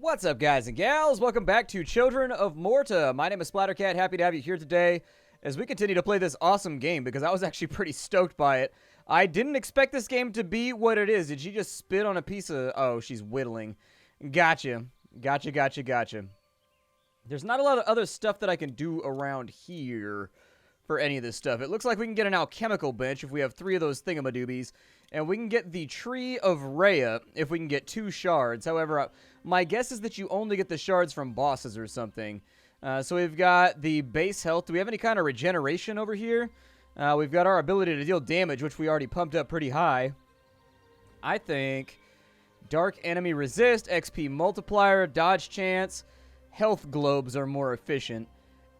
What's up, guys and gals? Welcome back to Children of Morta. My name is Splattercat. Happy to have you here today as we continue to play this awesome game because I was actually pretty stoked by it. I didn't expect this game to be what it is. Did she just spit on a piece of... Oh, she's whittling. Gotcha. Gotcha. There's not a lot of other stuff that I can do around here for any of this stuff. It looks like we can get an alchemical bench if we have 3 of those thingamadoobies. And we can get the Tree of Rhea if we can get 2 shards. However, my guess is that you only get the shards from bosses or something. So we've got the base health. Do we have any kind of regeneration over here? We've got our ability to deal damage, which we already pumped up pretty high. I think dark enemy resist, XP multiplier, dodge chance, health globes are more efficient.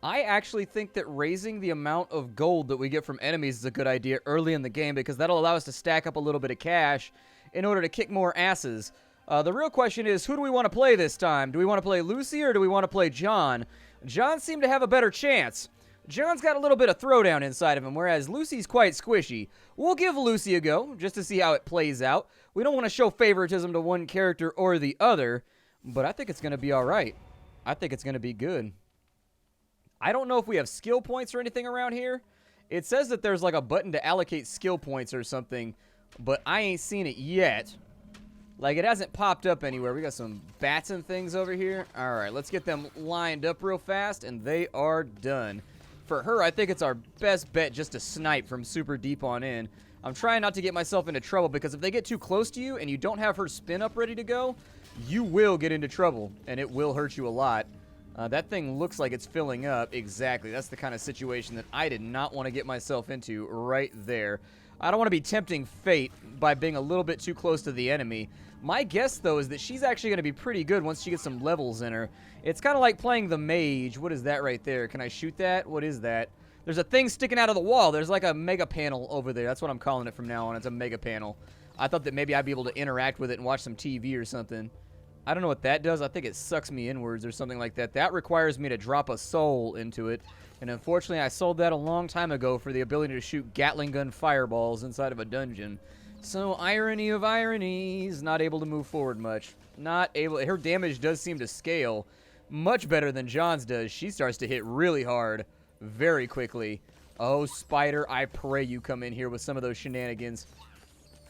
I actually think that raising the amount of gold that we get from enemies is a good idea early in the game because that'll allow us to stack up a little bit of cash in order to kick more asses. The real question is, who do we want to play this time? Do we want to play Lucy or do we want to play John? John seemed to have a better chance. John's got a little bit of throwdown inside of him, whereas Lucy's quite squishy. We'll give Lucy a go just to see how it plays out. We don't want to show favoritism to one character or the other, but I think it's going to be all right. I think it's going to be good. I don't know if we have skill points or anything around here. It says that there's like a button to allocate skill points or something, but I ain't seen it yet. Like, it hasn't popped up anywhere. We got some bats and things over here. All right, let's get them lined up real fast, and they are done. For her, I think it's our best bet just to snipe from super deep on in. I'm trying not to get myself into trouble, because if they get too close to you and you don't have her spin up ready to go, you will get into trouble, and it will hurt you a lot. That thing looks like it's filling up. Exactly. That's the kind of situation that I did not want to get myself into right there. I don't want to be tempting fate by being a little bit too close to the enemy. My guess, though, is that she's actually going to be pretty good once she gets some levels in her. It's kind of like playing the mage. What is that right there? Can I shoot that? What is that? There's a thing sticking out of the wall. There's like a mega panel over there. That's what I'm calling it from now on. It's a mega panel. I thought that maybe I'd be able to interact with it and watch some TV or something. I don't know what that does. I think it sucks me inwards or something like that. That requires me to drop a soul into it. And unfortunately, I sold that a long time ago for the ability to shoot Gatling gun fireballs inside of a dungeon. So, irony of ironies, not able to move forward much. Not able. Her damage does seem to scale much better than John's does. She starts to hit really hard very quickly. Oh, Spider, I pray you come in here with some of those shenanigans.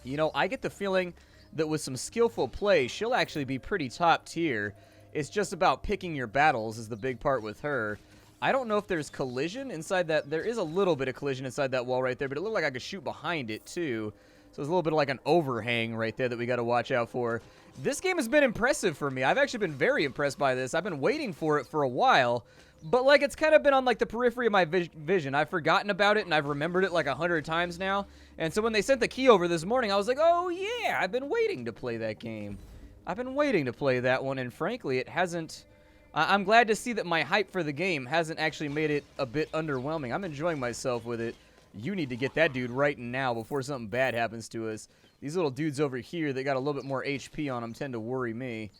You know, I get the feeling that with some skillful play, she'll actually be pretty top tier. It's just about picking your battles is the big part with her. I don't know if there's collision inside that. There is a little bit of collision inside that wall right there, but it looked like I could shoot behind it too. So there's a little bit of like an overhang right there that we got to watch out for. This game has been impressive for me. I've actually been very impressed by this. I've been waiting for it for a while, but like it's kind of been on like the periphery of my vision. I've forgotten about it and I've remembered it like 100 times now. And so when they sent the key over this morning, I was like, oh yeah, I've been waiting to play that game. I've been waiting to play that one, and frankly, it hasn't... I'm glad to see that my hype for the game hasn't actually made it a bit underwhelming. I'm enjoying myself with it. You need to get that dude right now before something bad happens to us. These little dudes over here that got a little bit more HP on them tend to worry me.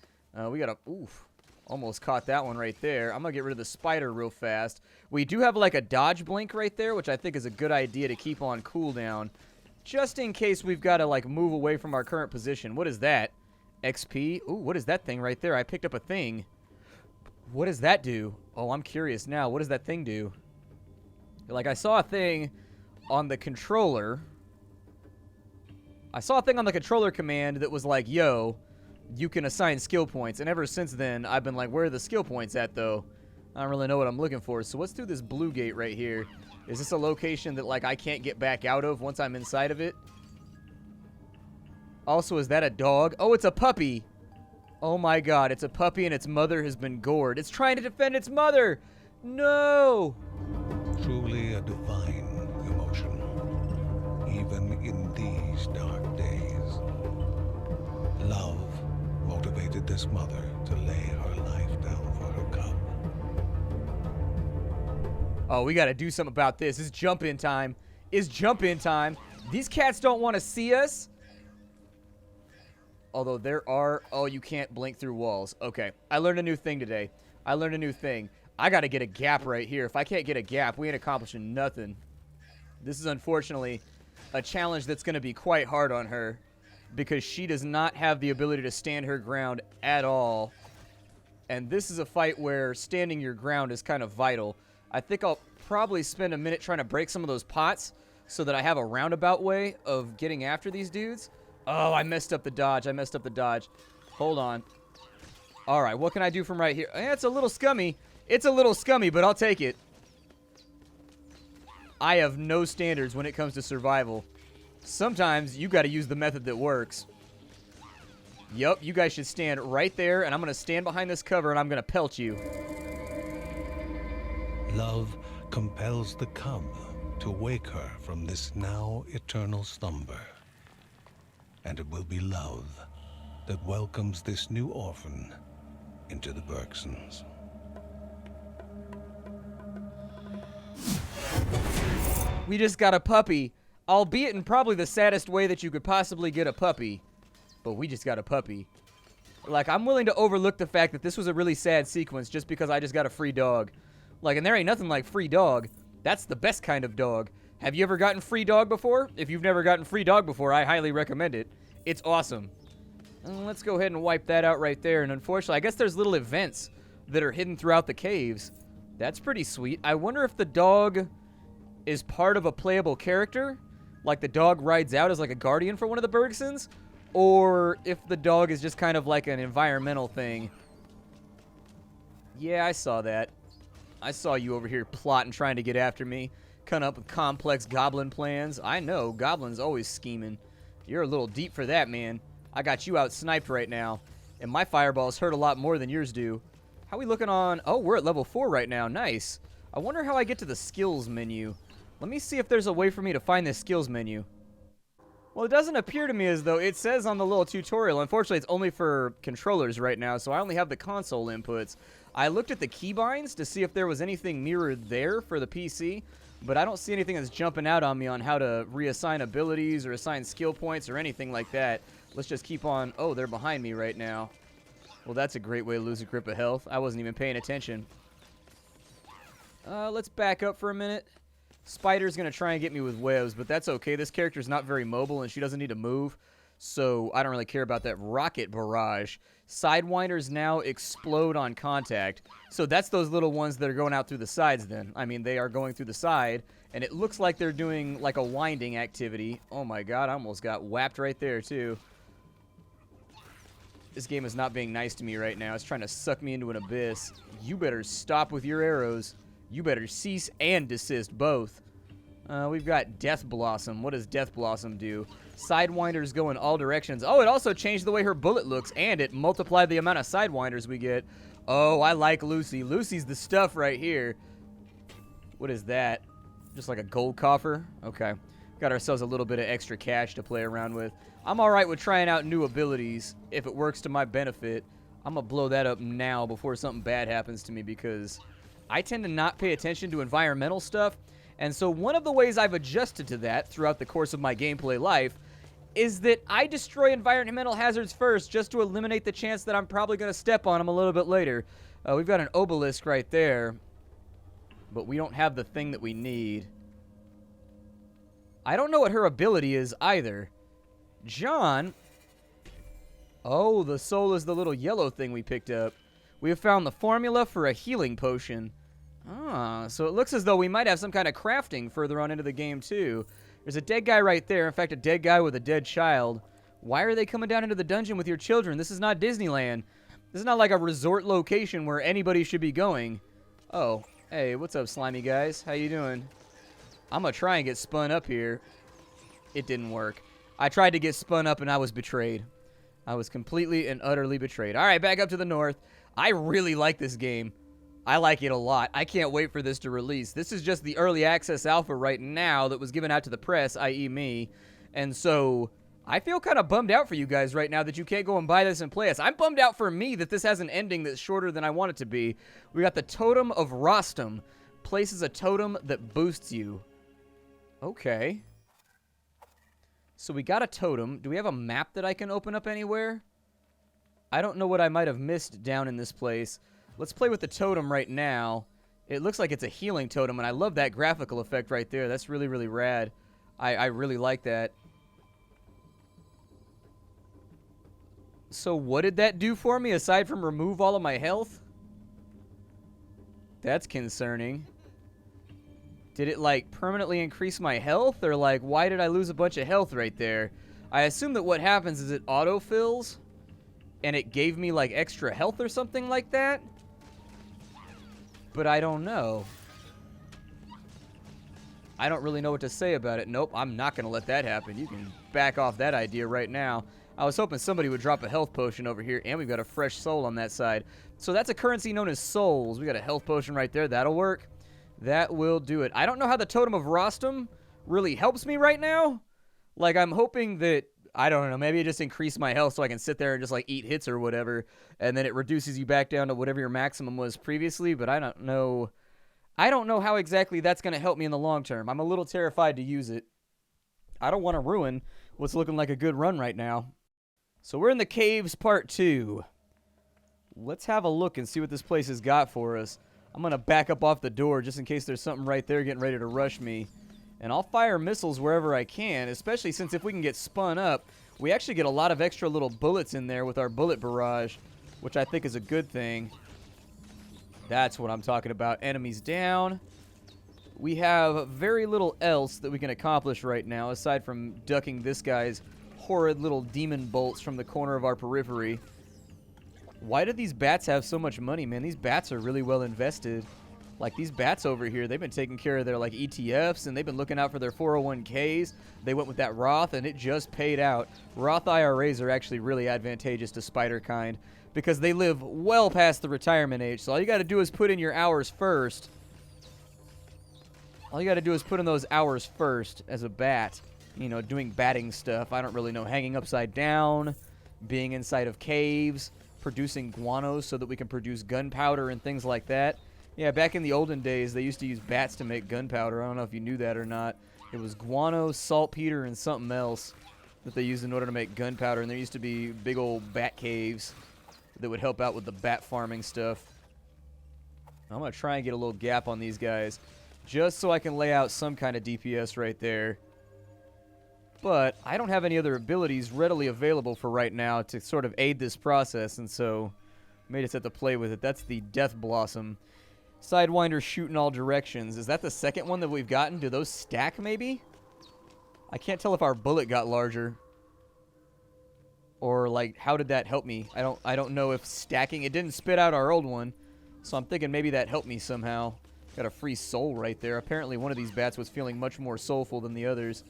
We got a... Oof. Almost caught that one right there. I'm going to get rid of the spider real fast. We do have like a dodge blink right there, which I think is a good idea to keep on cooldown. Just in case we've got to like move away from our current position. What is that? XP? Ooh, what is that thing right there? I picked up a thing. What does that do? Oh, I'm curious now. What does that thing do? Like, I saw a thing on the controller. I saw a thing on the controller command that was like, yo, you can assign skill points. And ever since then, I've been like, where are the skill points at, though? I don't really know what I'm looking for. So what's through this blue gate right here? Is this a location that, like, I can't get back out of once I'm inside of it? Also, is that a dog? Oh, it's a puppy. Oh my god, it's a puppy and its mother has been gored. It's trying to defend its mother! No! Truly a divine emotion, even in these dark days. Love motivated this mother to lay her life down for her cub. Oh, we gotta do something about this. It's jump-in time. It's jump-in time. These cats don't want to see us. Although there are... Oh, you can't blink through walls. Okay. I learned a new thing today. I learned a new thing. I got to get a gap right here. If I can't get a gap, we ain't accomplishing nothing. This is unfortunately a challenge that's going to be quite hard on her because she does not have the ability to stand her ground at all. And this is a fight where standing your ground is kind of vital. I think I'll probably spend a minute trying to break some of those pots so that I have a roundabout way of getting after these dudes. Oh, I messed up the dodge. Hold on. All right, what can I do from right here? It's a little scummy. It's a little scummy, but I'll take it. I have no standards when it comes to survival. Sometimes you got to use the method that works. Yup, you guys should stand right there, and I'm going to stand behind this cover, and I'm going to pelt you. Love compels the cub to wake her from this now eternal slumber. And it will be love that welcomes this new orphan into the Bergsons. We just got a puppy, albeit in probably the saddest way that you could possibly get a puppy. But we just got a puppy. Like, I'm willing to overlook the fact that this was a really sad sequence just because I just got a free dog. Like, and there ain't nothing like free dog. That's the best kind of dog. Have you ever gotten free dog before? If you've never gotten free dog before, I highly recommend it. It's awesome. Let's go ahead and wipe that out right there. And unfortunately, I guess there's little events that are hidden throughout the caves. That's pretty sweet. I wonder if the dog is part of a playable character. Like the dog rides out as like a guardian for one of the Bergsons. Or if the dog is just kind of like an environmental thing. Yeah, I saw that. I saw you over here plotting, trying to get after me. Coming up with complex goblin plans. I know, goblins always scheming. You're a little deep for that, man. I got you out-sniped right now. And my fireballs hurt a lot more than yours do. How we looking on... Oh, we're at level 4 right now. Nice. I wonder how I get to the skills menu. Let me see if there's a way for me to find this skills menu. Well, it doesn't appear to me as though it says on the little tutorial. Unfortunately, it's only for controllers right now, so I only have the console inputs. I looked at the keybinds to see if there was anything mirrored there for the PC, but I don't see anything that's jumping out on me on how to reassign abilities or assign skill points or anything like that. Let's just keep on... Oh, they're behind me right now. Well, that's a great way to lose a grip of health. I wasn't even paying attention. Let's back up for a minute. Spider's going to try and get me with webs, but that's okay. This character's not very mobile, and she doesn't need to move, so I don't really care about that. Rocket barrage. Sidewinders now explode on contact. So that's those little ones that are going out through the sides then. I mean, they are going through the side, and it looks like they're doing like a winding activity. Oh my god, I almost got whapped right there, too. This game is not being nice to me right now. It's trying to suck me into an abyss. You better stop with your arrows. You better cease and desist both. We've got Death Blossom. What does Death Blossom do? Sidewinders go in all directions. Oh, it also changed the way her bullet looks, and it multiplied the amount of Sidewinders we get. Oh, I like Lucy. Lucy's the stuff right here. What is that? Just like a gold coffer? Okay. Got ourselves a little bit of extra cash to play around with. I'm alright with trying out new abilities if it works to my benefit. I'm going to blow that up now before something bad happens to me because I tend to not pay attention to environmental stuff. And so one of the ways I've adjusted to that throughout the course of my gameplay life is that I destroy environmental hazards first just to eliminate the chance that I'm probably going to step on them a little bit later. We've got an obelisk right there, but we don't have the thing that we need. I don't know what her ability is either. John... Oh, the soul is the little yellow thing we picked up. We have found the formula for a healing potion. Ah, so it looks as though we might have some kind of crafting further on into the game, too. There's a dead guy right there. In fact, a dead guy with a dead child. Why are they coming down into the dungeon with your children? This is not Disneyland. This is not like a resort location where anybody should be going. Oh, hey, what's up, slimy guys? How you doing? I'm gonna try and get spun up here. It didn't work. I tried to get spun up and I was betrayed. I was completely and utterly betrayed. All right, back up to the north. I really like this game. I like it a lot. I can't wait for this to release. This is just the early access alpha right now that was given out to the press, i.e. me. And so I feel kind of bummed out for you guys right now that you can't go and buy this and play us. I'm bummed out for me that this has an ending that's shorter than I want it to be. We got the Totem of Rostam. Places a totem that boosts you. Okay. So we got a totem. Do we have a map that I can open up anywhere? I don't know what I might have missed down in this place. Let's play with the totem right now. It looks like it's a healing totem, and I love that graphical effect right there. That's really, really rad. I really like that. So what did that do for me aside from remove all of my health? That's concerning. Did it, like, permanently increase my health? Or, like, why did I lose a bunch of health right there? I assume that what happens is it autofills, and it gave me, like, extra health or something like that? But I don't know. I don't really know what to say about it. Nope, I'm not going to let that happen. You can back off that idea right now. I was hoping somebody would drop a health potion over here, and we've got a fresh soul on that side. So that's a currency known as souls. We got a health potion right there. That'll work. That will do it. I don't know how the Totem of Rostam really helps me right now. Like, I'm hoping that, I don't know, maybe it just increased my health so I can sit there and just, like, eat hits or whatever, and then it reduces you back down to whatever your maximum was previously, but I don't know. I don't know how exactly that's going to help me in the long term. I'm a little terrified to use it. I don't want to ruin what's looking like a good run right now. So we're in the caves part 2. Let's have a look and see what this place has got for us. I'm going to back up off the door just in case there's something right there getting ready to rush me. And I'll fire missiles wherever I can, especially since if we can get spun up, we actually get a lot of extra little bullets in there with our bullet barrage, which I think is a good thing. That's what I'm talking about. Enemies down. We have very little else that we can accomplish right now, aside from ducking this guy's horrid little demon bolts from the corner of our periphery. Why do these bats have so much money, man? These bats are really well invested. Like, these bats over here, they've been taking care of their, like, ETFs, and they've been looking out for their 401ks. They went with that Roth, and it just paid out. Roth IRAs are actually really advantageous to spider kind because they live well past the retirement age. So all you got to do is put in your hours first. All you got to do is put in those hours first as a bat. You know, doing batting stuff. I don't really know. Hanging upside down, being inside of caves, producing guano so that we can produce gunpowder and things like that. Yeah, back in the olden days, they used to use bats to make gunpowder. I don't know if you knew that or not. It was guano, saltpeter, and something else that they used in order to make gunpowder. And there used to be big old bat caves that would help out with the bat farming stuff. I'm going to try and get a little gap on these guys just so I can lay out some kind of DPS right there. But I don't have any other abilities readily available for right now to sort of aid this process, and so may just have to play with it. That's the Death Blossom. Sidewinder shoot in all directions. Is that the second one that we've gotten? Do those stack, maybe? I can't tell if our bullet got larger. Or, like, how did that help me? I don't know if stacking... It didn't spit out our old one, so I'm thinking maybe that helped me somehow. Got a free soul right there. Apparently one of these bats was feeling much more soulful than the others.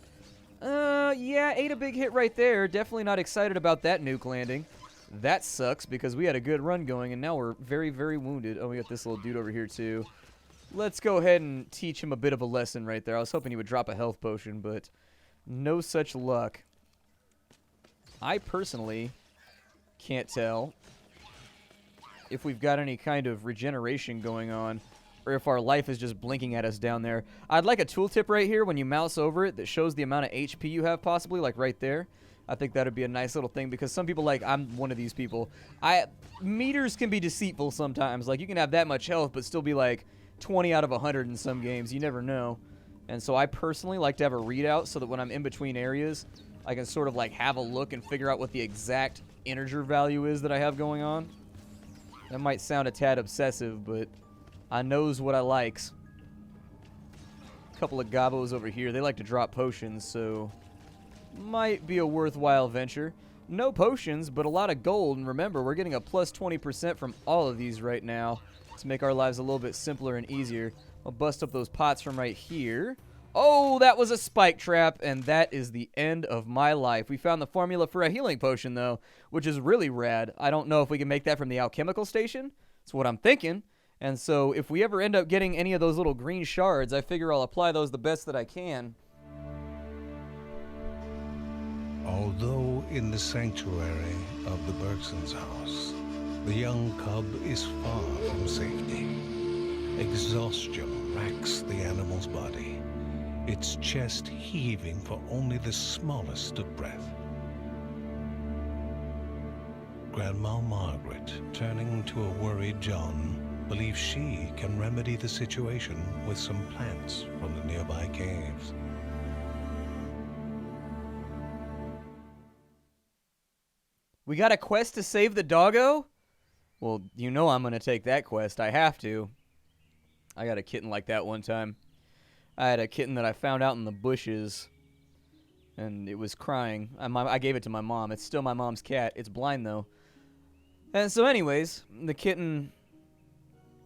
Yeah, ate a big hit right there. Definitely not excited about that nuke landing. That sucks because we had a good run going, and now we're very, very wounded. Oh, we got this little dude over here, too. Let's go ahead and teach him a bit of a lesson right there. I was hoping he would drop a health potion, but no such luck. I personally can't tell if we've got any kind of regeneration going on, or if our life is just blinking at us down there. I'd like a tooltip right here when you mouse over it that shows the amount of HP you have possibly, like right there. I think that would be a nice little thing because some people, like, I'm one of these people. Meters can be deceitful sometimes. Like, you can have that much health but still be like 20 out of 100 in some games. You never know. And so I personally like to have a readout so that when I'm in between areas, I can sort of like have a look and figure out what the exact integer value is that I have going on. That might sound a tad obsessive, but I knows what I likes. A couple of gobos over here. They like to drop potions, so might be a worthwhile venture. No potions, but a lot of gold. And remember, we're getting a plus 20% from all of these right now to make our lives a little bit simpler and easier. I'll bust up those pots from right here. Oh, that was a spike trap, and that is the end of my life. We found the formula for a healing potion, though, which is really rad. I don't know if we can make that from the alchemical station. That's what I'm thinking. And so if we ever end up getting any of those little green shards, I figure I'll apply those the best that I can. Although in the sanctuary of the Bergsons' house, the young cub is far from safety. Exhaustion racks the animal's body, its chest heaving for only the smallest of breath. Grandma Margaret, turning to a worried John, believes she can remedy the situation with some plants from the nearby caves. We got a quest to save the doggo? Well, you know I'm going to take that quest. I have to. I got a kitten like that one time. I had a kitten that I found out in the bushes, and it was crying. I gave it to my mom. It's still my mom's cat. It's blind, though. And so anyways, the kitten,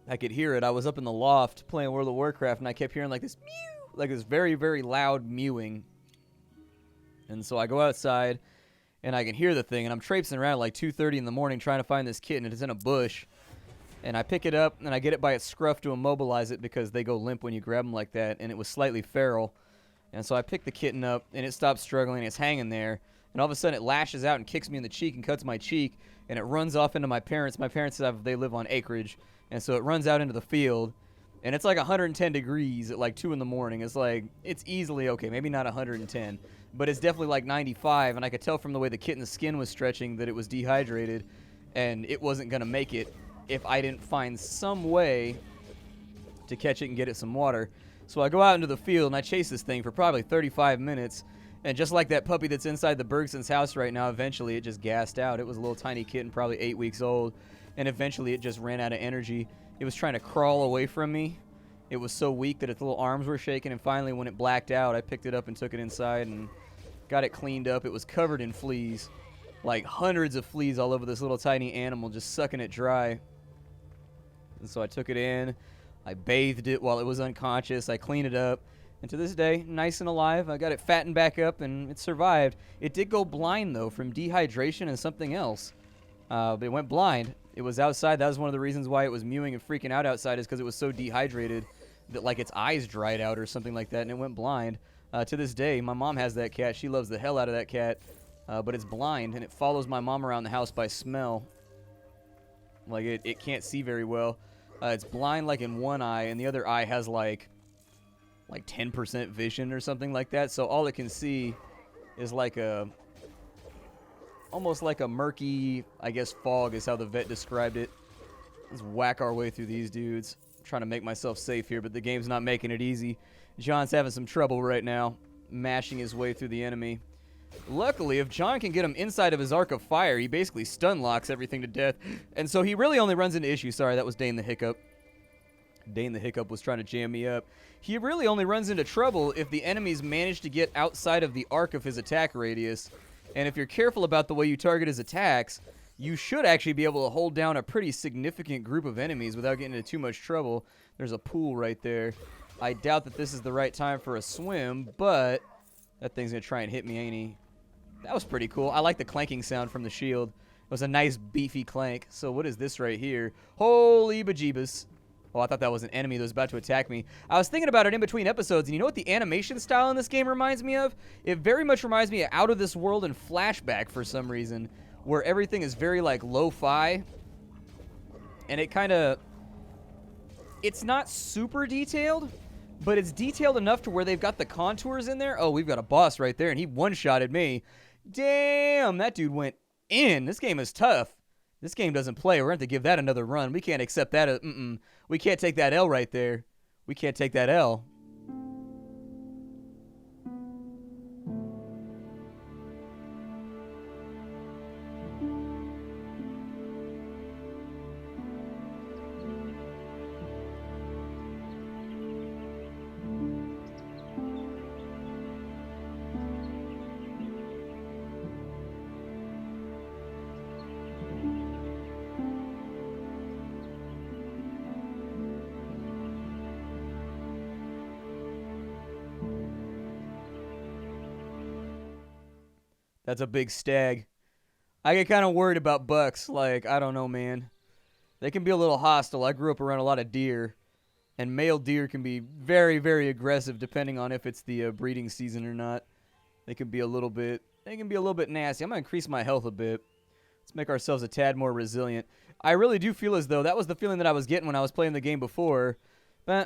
I could hear it. I was up in the loft playing World of Warcraft, and I kept hearing like this mew, like this very, very loud mewing. And so I go outside, and I can hear the thing, and I'm traipsing around at like 2:30 in the morning trying to find this kitten, and it's in a bush. And I pick it up, and I get it by its scruff to immobilize it because they go limp when you grab them like that, and it was slightly feral. And so I pick the kitten up, and it stops struggling, it's hanging there. And all of a sudden, it lashes out and kicks me in the cheek and cuts my cheek, and it runs off into my parents. My parents, they live on acreage, and so it runs out into the field. And it's like 110 degrees at like 2 in the morning. It's like, it's easily, okay, maybe not 110, but it's definitely like 95, and I could tell from the way the kitten's skin was stretching that it was dehydrated, and it wasn't going to make it if I didn't find some way to catch it and get it some water. So I go out into the field, and I chase this thing for probably 35 minutes, and just like that puppy that's inside the Bergson's house right now, eventually it just gassed out. It was a little tiny kitten, probably 8 weeks old, and eventually it just ran out of energy. It was trying to crawl away from me. It was so weak that its little arms were shaking, and finally when it blacked out, I picked it up and took it inside and got it cleaned up. It was covered in fleas, like hundreds of fleas all over this little tiny animal, just sucking it dry. And so I took it in, I bathed it while it was unconscious, I cleaned it up, and to this day, nice and alive. I got it fattened back up, and it survived. It did go blind, though, from dehydration and something else. But it went blind. It was outside. That was one of the reasons why it was mewing and freaking out outside, is because it was so dehydrated that, like, its eyes dried out or something like that, and it went blind. To this day, my mom has that cat. She loves the hell out of that cat, but it's blind, and it follows my mom around the house by smell. Like, it can't see very well. It's blind, like, in one eye, and the other eye has, like 10% vision or something like that. So all it can see is like almost like a murky, I guess, fog is how the vet described it. Let's whack our way through these dudes. I'm trying to make myself safe here, but the game's not making it easy. John's having some trouble right now, mashing his way through the enemy. Luckily, if John can get him inside of his arc of fire, he basically stun locks everything to death. And so he really only runs into issues. Sorry, that was Dane the Hiccup. Dane the Hiccup was trying to jam me up. He really only runs into trouble if the enemies manage to get outside of the arc of his attack radius. And if you're careful about the way you target his attacks, you should actually be able to hold down a pretty significant group of enemies without getting into too much trouble. There's a pool right there. I doubt that this is the right time for a swim, but that thing's going to try and hit me, ain't he? That was pretty cool. I like the clanking sound from the shield. It was a nice beefy clank. So what is this right here? Holy bejeebus. Oh, I thought that was an enemy that was about to attack me. I was thinking about it in between episodes, and you know what the animation style in this game reminds me of? It very much reminds me of Out of This World and Flashback for some reason, where everything is very, like, lo-fi. And it kind of... It's not super detailed, but it's detailed enough to where they've got the contours in there. Oh, we've got a boss right there, and he one-shotted me. Damn, that dude went in. This game is tough. This game doesn't play. We're going to have to give that another run. We can't accept that. We can't take that L right there. We can't take that L. That's a big stag. I get kind of worried about bucks. Like, I don't know, man. They can be a little hostile. I grew up around a lot of deer, and male deer can be very, very aggressive depending on if it's the breeding season or not. They can be a little bit nasty. I'm going to increase my health a bit. Let's make ourselves a tad more resilient. I really do feel as though that was the feeling that I was getting when I was playing the game before. Yeah,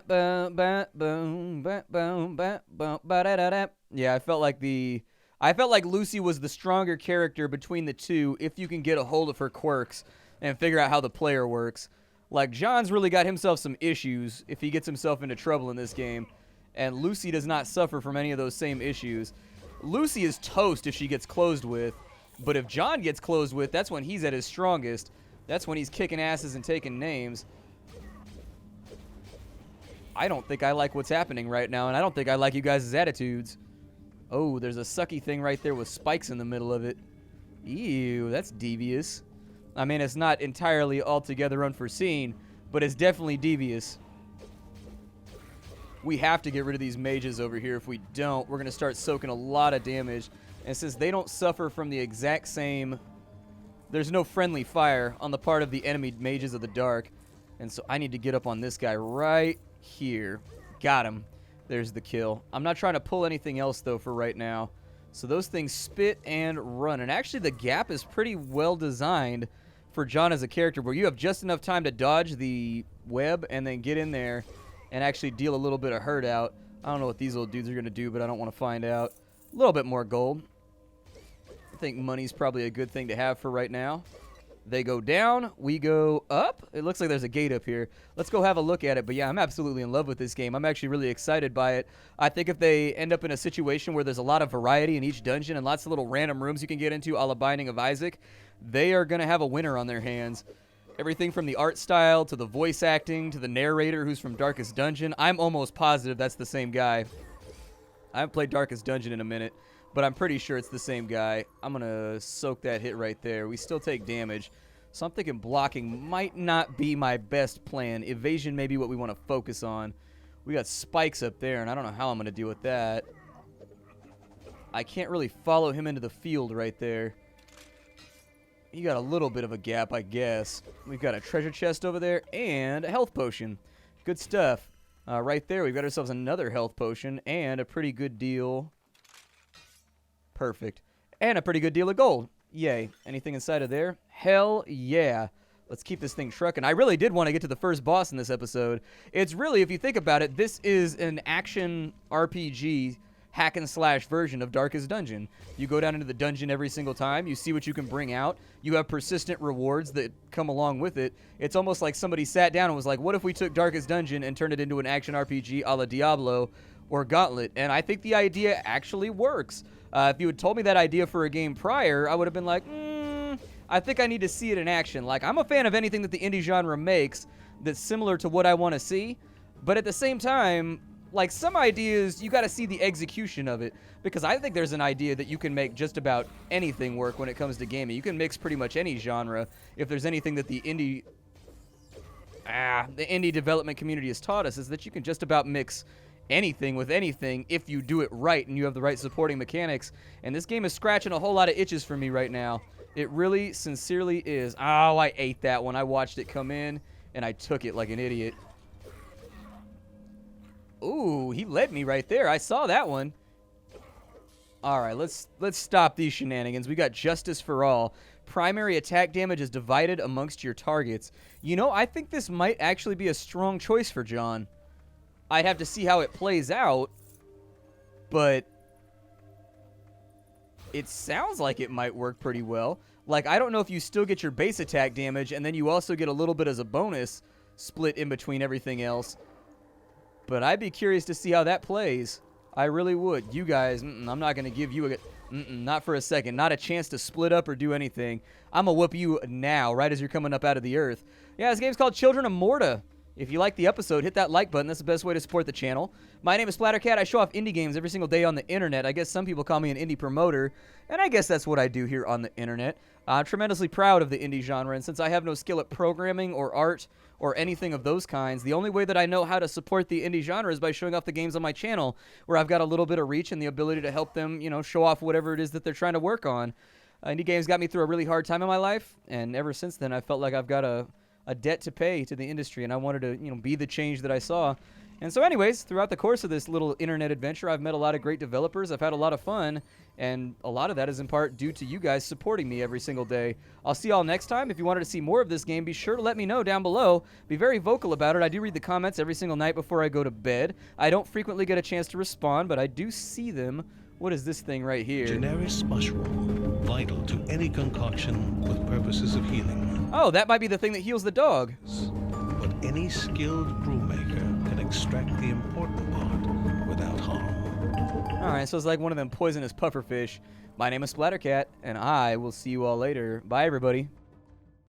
I felt like Lucy was the stronger character between the two if you can get a hold of her quirks and figure out how the player works. Like, John's really got himself some issues if he gets himself into trouble in this game, and Lucy does not suffer from any of those same issues. Lucy is toast if she gets closed with. But if John gets closed with, that's when he's at his strongest. That's when he's kicking asses and taking names. I don't think I like what's happening right now, and I don't think I like you guys' attitudes. Oh, there's a sucky thing right there with spikes in the middle of it. Ew, that's devious. I mean, it's not entirely altogether unforeseen, but it's definitely devious. We have to get rid of these mages over here. If we don't, we're going to start soaking a lot of damage. And since they don't suffer from the exact same... There's no friendly fire on the part of the enemy mages of the dark. And so I need to get up on this guy right here. Got him. There's the kill. I'm not trying to pull anything else, though, for right now. So those things spit and run. And actually, the gap is pretty well designed for John as a character, where you have just enough time to dodge the web and then get in there and actually deal a little bit of hurt out. I don't know what these little dudes are going to do, but I don't want to find out. A little bit more gold. I think money's probably a good thing to have for right now. They go down, we go up. It looks like there's a gate up here. Let's go have a look at it. But yeah, I'm absolutely in love with this game. I'm actually really excited by it. I think if they end up in a situation where there's a lot of variety in each dungeon and lots of little random rooms you can get into, a la Binding of Isaac, they are going to have a winner on their hands. Everything from the art style to the voice acting to the narrator who's from Darkest Dungeon. I'm almost positive that's the same guy. I haven't played Darkest Dungeon in a minute, but I'm pretty sure it's the same guy. I'm going to soak that hit right there. We still take damage. So I'm thinking blocking might not be my best plan. Evasion may be what we want to focus on. We got spikes up there, and I don't know how I'm going to deal with that. I can't really follow him into the field right there. You got a little bit of a gap, I guess. We've got a treasure chest over there and a health potion. Good stuff. Right there, we've got ourselves another health potion and a pretty good deal. Perfect. And a pretty good deal of gold. Yay. Anything inside of there? Hell yeah. Let's keep this thing trucking. I really did want to get to the first boss in this episode. It's really, if you think about it, this is an action RPG hack and slash version of Darkest Dungeon. You go down into the dungeon every single time. You see what you can bring out. You have persistent rewards that come along with it. It's almost like somebody sat down and was like, what if we took Darkest Dungeon and turned it into an action RPG a la Diablo or Gauntlet? And I think the idea actually works. If you had told me that idea for a game prior, I would have been like, I think I need to see it in action. Like, I'm a fan of anything that the indie genre makes that's similar to what I want to see. But at the same time, like, some ideas, you got to see the execution of it, because I think there's an idea that you can make just about anything work when it comes to gaming. You can mix pretty much any genre. If there's anything that the indie development community has taught us, is that you can just about mix anything with anything if you do it right and you have the right supporting mechanics. And this game is scratching a whole lot of itches for me right now. It really, sincerely is. Oh, I ate that one. I watched it come in, and I took it like an idiot. Ooh, he led me right there. I saw that one. All right, let's stop these shenanigans. We got justice for all. Primary attack damage is divided amongst your targets. You know, I think this might actually be a strong choice for John. I'd have to see how it plays out, but it sounds like it might work pretty well. Like, I don't know if you still get your base attack damage, and then you also get a little bit as a bonus split in between everything else. But I'd be curious to see how that plays. I really would. You guys, I'm not going to give you not for a second. Not a chance to split up or do anything. I'm going to whoop you now, right as you're coming up out of the earth. Yeah, this game's called Children of Morta. If you like the episode, hit that like button. That's the best way to support the channel. My name is Splattercat. I show off indie games every single day on the internet. I guess some people call me an indie promoter, and I guess that's what I do here on the internet. I'm tremendously proud of the indie genre, and since I have no skill at programming or art or anything of those kinds, the only way that I know how to support the indie genre is by showing off the games on my channel, where I've got a little bit of reach and the ability to help them, you know, show off whatever it is that they're trying to work on. Indie games got me through a really hard time in my life, and ever since then I felt like I've got a debt to pay to the industry, and I wanted to, you know, be the change that I saw. And so anyways, throughout the course of this little internet adventure, I've met a lot of great developers. I've had a lot of fun, and a lot of that is in part due to you guys supporting me every single day. I'll see y'all next time. If you wanted to see more of this game, be sure to let me know down below. Be very vocal about it. I do read the comments every single night before I go to bed. I don't frequently get a chance to respond, but I do see them. What is this thing right here? Generis mushroom, vital to any concoction with purposes of healing. Oh, that might be the thing that heals the dog. But any skilled brewmaker can extract the important part without harm. Alright, so it's like one of them poisonous pufferfish. My name is Splattercat, and I will see you all later. Bye, everybody.